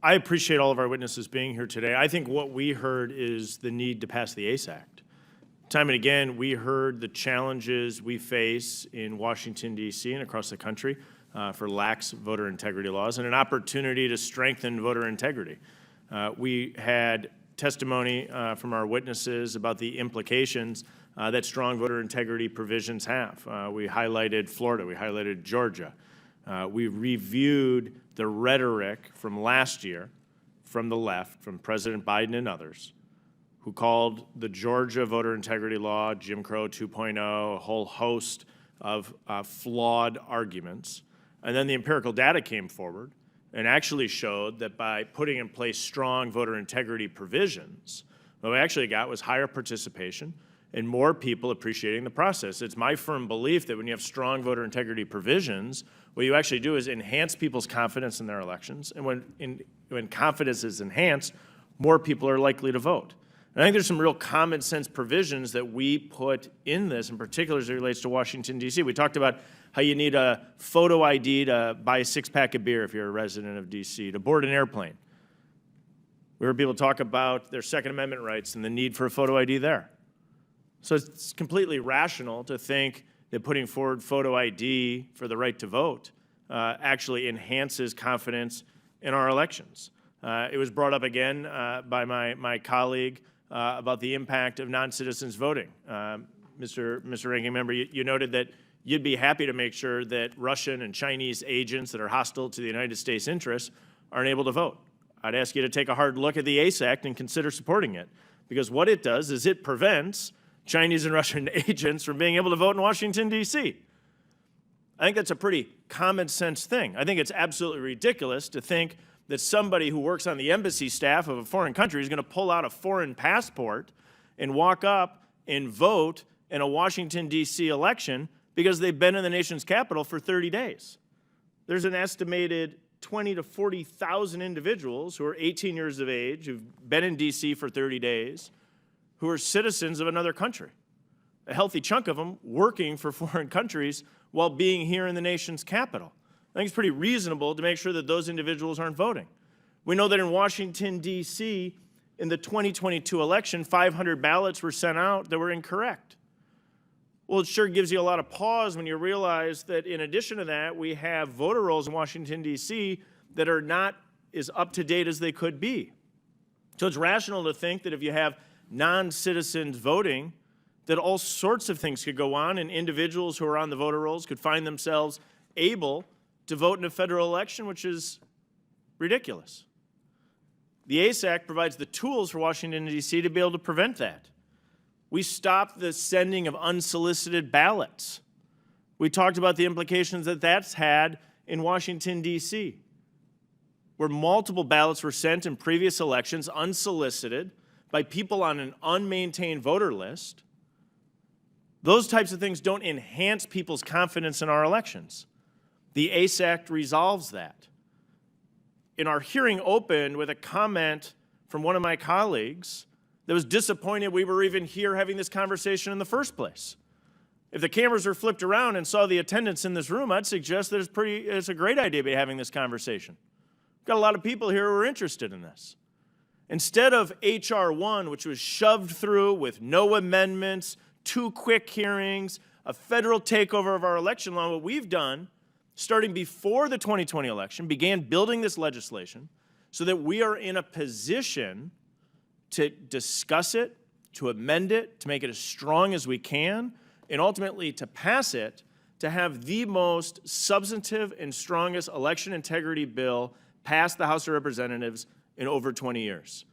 I appreciate all of our witnesses being here today. I think what we heard is the need to pass the ACE Act. Time and again, we heard the challenges we face in Washington, D.C. and across the country for lax voter integrity laws and an opportunity to strengthen voter integrity. We had testimony from our witnesses about the implications that strong voter integrity provisions have. We highlighted Florida, we highlighted Georgia. We reviewed the rhetoric from last year from the left, from President Biden and others, who called the Georgia voter integrity law Jim Crow 2.0, a whole host of flawed arguments. And then the empirical data came forward and actually showed that by putting in place strong voter integrity provisions, what we actually got was higher participation and more people appreciating the process. It's my firm belief that when you have strong voter integrity provisions, what you actually do is enhance people's confidence in their elections. And when confidence is enhanced, more people are likely to vote. And I think there's some real common sense provisions that we put in this, in particular as it relates to Washington, D.C. We talked about how you need a photo ID to buy a six-pack of beer if you're a resident of D.C., to board an airplane. We heard people talk about their Second Amendment rights and the need for a photo ID there. So it's completely rational to think that putting forward photo ID for the right to vote actually enhances confidence in our elections. It was brought up again by my colleague about the impact of non-citizens voting. Mr. Ranking Member, you noted that you'd be happy to make sure that Russian and Chinese agents that are hostile to the United States interests aren't able to vote. I'd ask you to take a hard look at the ACE Act and consider supporting it, because what it does is it prevents Chinese and Russian agents from being able to vote in Washington, D.C. I think that's a pretty common sense thing. I think it's absolutely ridiculous to think that somebody who works on the embassy staff of a foreign country is going to pull out a foreign passport and walk up and vote in a Washington, D.C. election because they've been in the nation's capital for 30 days. There's an estimated 20 to 40,000 individuals who are 18 years of age, who've been in D.C. for 30 days, who are citizens of another country. A healthy chunk of them working for foreign countries while being here in the nation's capital. I think it's pretty reasonable to make sure that those individuals aren't voting. We know that in Washington, D.C., in the 2022 election, 500 ballots were sent out that were incorrect. Well, it sure gives you a lot of pause when you realize that in addition to that, we have voter rolls in Washington, D.C. that are not as up to date as they could be. So it's rational to think that if you have non-citizens voting, that all sorts of things could go on, and individuals who are on the voter rolls could find themselves able to vote in a federal election, which is ridiculous. The ACE Act provides the tools for Washington, D.C. to be able to prevent that. We stopped the sending of unsolicited ballots. We talked about the implications that that's had in Washington, D.C., where multiple ballots were sent in previous elections unsolicited by people on an unmaintained voter list. Those types of things don't enhance people's confidence in our elections. The ACE Act resolves that. In our hearing opened with a comment from one of my colleagues that was disappointed we were even here having this conversation in the first place. If the cameras were flipped around and saw the attendance in this room, I'd suggest that it's a great idea to be having this conversation. We've got a lot of people here who are interested in this. Instead of H.R. 1, which was shoved through with no amendments, 2 quick hearings, a federal takeover of our election law, what we've done, starting before the 2020 election, began building this legislation so that we are in a position to discuss it, to amend it, to make it as strong as we can, and ultimately to pass it, to have the most substantive and strongest election integrity bill pass the House of Representatives in over 20 years.